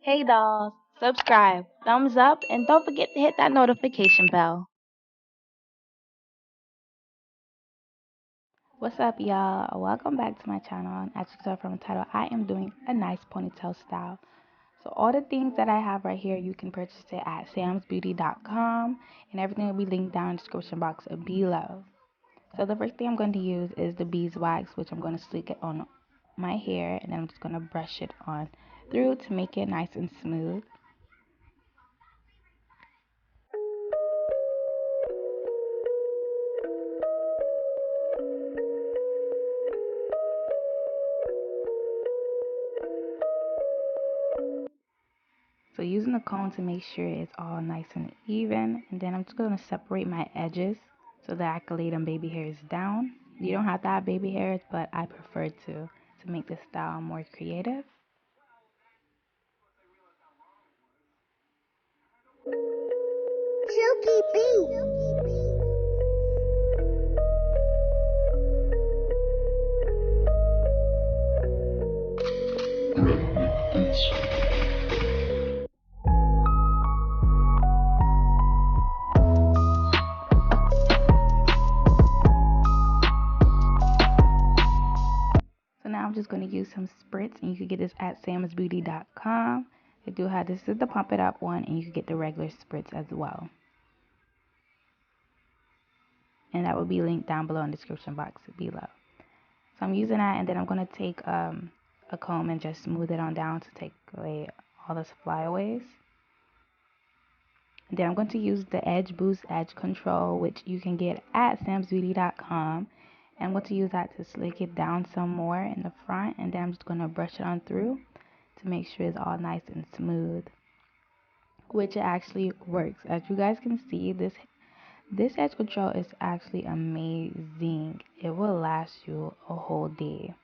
Hey dolls, subscribe, thumbs up, and don't forget to hit that notification bell. What's up, y'all? Welcome back to my channel. And as you can tell from the title, I am doing a nice ponytail style. So all the things that I have right here, you can purchase it at samsbeauty.com, and everything will be linked down in the description box below. So the first thing I'm going to use is the beeswax, which I'm going to stick it on my hair, and then I'm just going to brush it on through to make it nice and smooth. So using the comb to make sure it's all nice and even, and then I'm just going to separate my edges so that I can lay them baby hairs down. You don't have to have baby hairs, but I prefer to make this style more creative. Silky Bee. So now I'm just going to use some spritz, and you can get this at samsbeauty.com. They do have this is the pump it up one, and you can get the regular spritz as well. And that will be linked down below in the description box below. So I'm using that, and then I'm going to take a comb and just smooth it on down to take away all those flyaways. And then I'm going to use the Edge Boost Edge Control, which you can get at samsbeauty.com. And I'm going to use that to slick it down some more in the front, and then I'm just going to brush it on through to make sure it's all nice and smooth, which actually works. As you guys can see, this edge control is actually amazing. It will last you a whole day.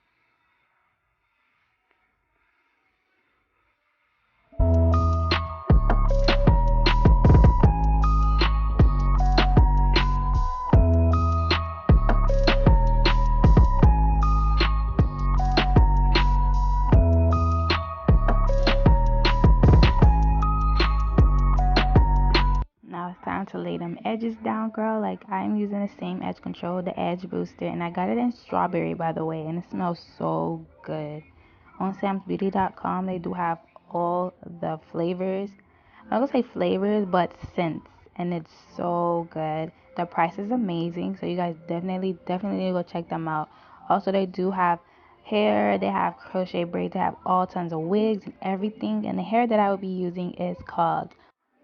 Now it's time to lay them edges down, girl. Like, I'm using the same edge control, the edge booster, and I got it in strawberry, by the way, and it smells so good. On samsbeauty.com, they do have all the flavors. I'm not gonna say flavors, but scents, and it's so good. The price is amazing, so you guys definitely need to go check them out. Also, they do have hair, they have crochet braids, they have all tons of wigs and everything. And the hair that I will be using is called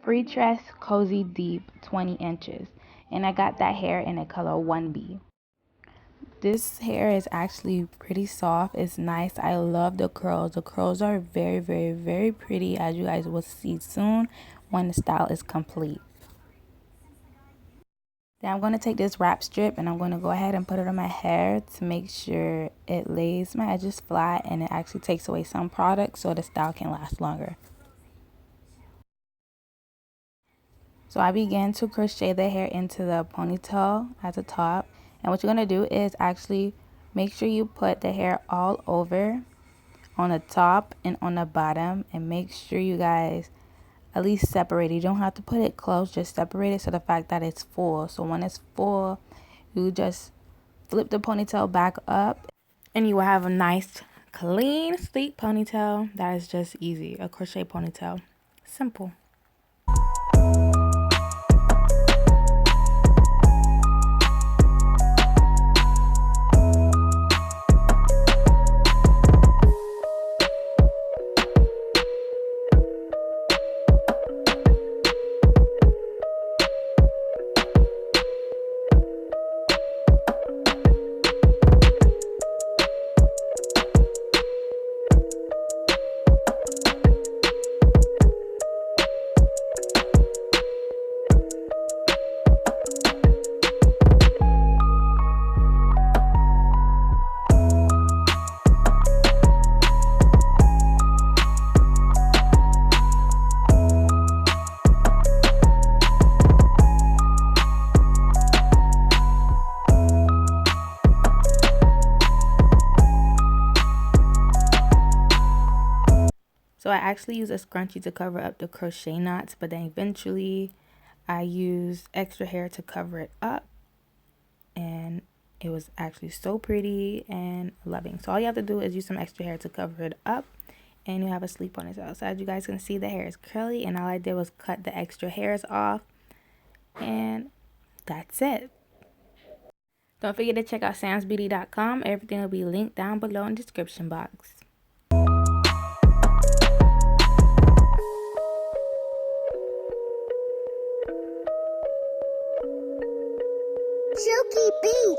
Freetress Cozy Deep 20 inches, and I got that hair in a color 1B. This hair is actually pretty soft. It's nice. I love the curls. The curls are very pretty, as you guys will see soon when the style is complete. Then I'm going to take this wrap strip, and I'm going to go ahead and put it on my hair to make sure it lays my edges flat, and it actually takes away some product so the style can last longer. So I began to crochet the hair into the ponytail at the top. And what you're going to do is actually make sure you put the hair all over on the top and on the bottom. And make sure you guys at least separate it. You don't have to put it close, just separate it so the fact that it's full. So when it's full, you just flip the ponytail back up, and you will have a nice, clean, sleek ponytail. That is just easy. A crochet ponytail. Simple. So I actually used a scrunchie to cover up the crochet knots, but then eventually I used extra hair to cover it up, and it was actually so pretty and loving. So all you have to do is use some extra hair to cover it up, and you have a sleep ponytail. So as you guys can see, the hair is curly, and all I did was cut the extra hairs off, and that's it. Don't forget to check out samsbeauty.com. Everything will be linked down below in the description box. Silky Beat.